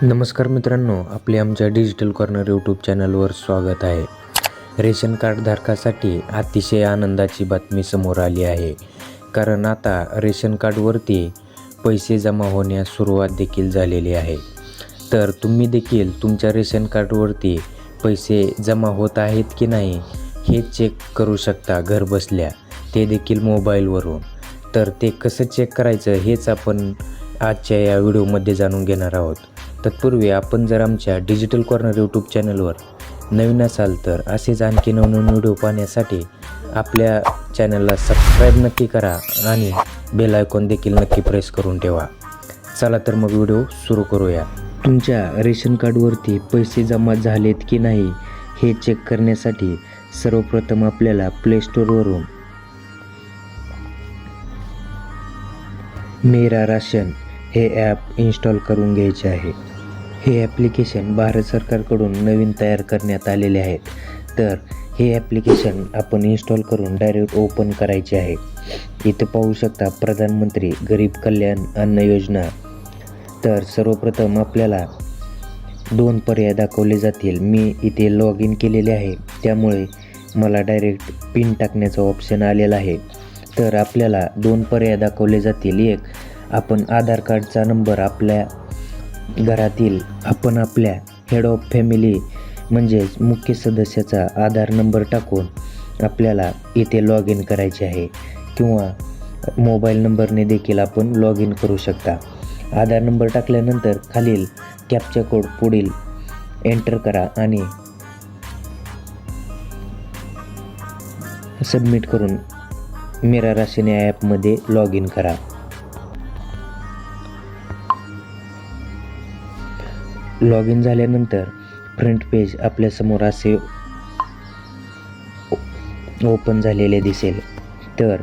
नमस्कार मित्रांनो, आपले आमच्या डिजिटल कॉर्नर यूट्यूब चॅनलवर स्वागत आहे. रेशन कार्ड धारकासाठी अतिशय आनंदाची बातमी समोर आली आहे. कारण आता रेशन कार्डवरती पैसे जमा होण्यास सुरुवात देखील झालेली आहे. तर तुम्ही देखील तुमच्या रेशन कार्डवरती पैसे जमा होत आहेत की नाही हे चेक करू शकता घर बसल्या, ते देखील मोबाईलवरून. तर ते कसं चेक करायचं हेच आपण आजच्या या व्हिडिओमध्ये जाणून घेणार आहोत. तत्पूर्वी आपण जर आमच्या डिजिटल कॉर्नर यूट्यूब चॅनलवर नवीन असाल तर असेच आणखी नवनवीन व्हिडिओ पाहण्यासाठी आपल्या चॅनलला सबस्क्राईब नक्की करा आणि बेल आयकॉन देखील नक्की प्रेस करून ठेवा. चला तर मग व्हिडिओ सुरू करूया. तुमच्या रेशन कार्डवरती पैसे जमा झालेत की नाही हे चेक करण्यासाठी सर्वप्रथम आपल्याला प्ले स्टोअरवरून मेरा राशन हे ॲप इन्स्टॉल करून घ्यायचे आहे. हे ॲप्लिकेशन भारत सरकारकडून नवीन तयार करण्यात आलेले आहेत. तर हे ॲप्लिकेशन आपण इन्स्टॉल करून डायरेक्ट ओपन करायचे आहे. इथे पाहू शकता प्रधानमंत्री गरीब कल्याण अन्न योजना. तर सर्वप्रथम आपल्याला 2 पर्याय दाखवले जातील. मी इथे लॉग इन केलेले आहे, त्यामुळे मला डायरेक्ट पिन टाकण्याचा ऑप्शन आलेला आहे. तर आपल्याला 2 पर्याय दाखवले जातील. एक, आपण आधार कार्डचा नंबर आपल्या घरातील आपल्या हेड ऑफ फॅमिली म्हणजेच मुख्य सदस्याचा आधार नंबर टाकून आपल्याला इथे लॉग इन करायचे आहे, किंवा मोबाईल नंबरने देखील आपण लॉग इन करू शकता. आधार नंबर टाकल्यानंतर खालील कॅप्चा कोड पुढील एंटर करा आणि सबमिट करून मेरा राशन या ॲपमध्ये लॉग इन करा. लॉग इन झाल्यानंतर फ्रंट पेज आपल्यासमोर असे ओपन झालेले दिसेल. तर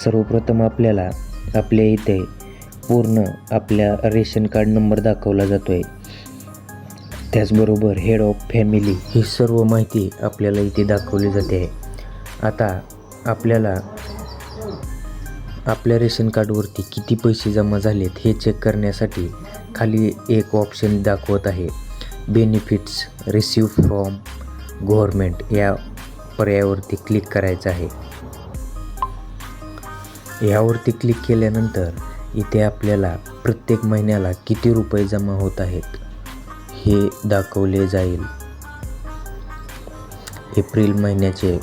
सर्वप्रथम आपल्याला आपल्या इथे पूर्ण आपल्या रेशन कार्ड नंबर दाखवला जातो आहे, त्याचबरोबर हेड ऑफ फॅमिली ही सर्व माहिती आपल्याला इथे दाखवली जाते आहे. आता आपल्याला आपल्या रेशन कार्डवरती किती पैसे जमा झालेत हे चेक करण्यासाठी खाली एक ऑप्शन दाखवत आहे, बेनिफिट्स रिसीव फ्रॉम गव्हर्मेंट. या पर्यायावरती क्लिक करायचं आहे. यावरती क्लिक केल्यानंतर इथे आपल्याला प्रत्येक महिन्याला किती रुपये जमा होत आहेत हे दाखवले जाईल. एप्रिल महिन्याचे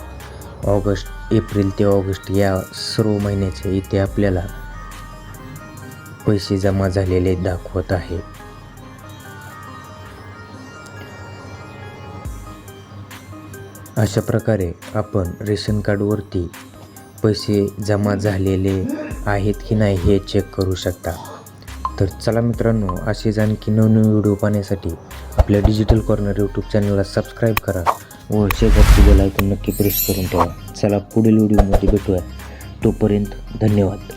एप्रिल ते ऑगस्ट या सर्व महिन्याचे इथे आपल्याला पैसे जमा झालेले दाखवत आहे. अशा प्रकारे आपण रेशन कार्डवरती पैसे जमा झालेले आहेत की नाही हे चेक करू शकता. तर चला मित्रांनो, असेच आणखी नवनवीन व्हिडिओ पाहण्यासाठी आपल्या डिजिटल कॉर्नर यूट्यूब चॅनलला सबस्क्राईब करा व शेजारची बेल आयकॉन नक्की प्रेस करून ठेवा. चला पुढील व्हिडिओमध्ये भेटूया. तोपर्यंत धन्यवाद.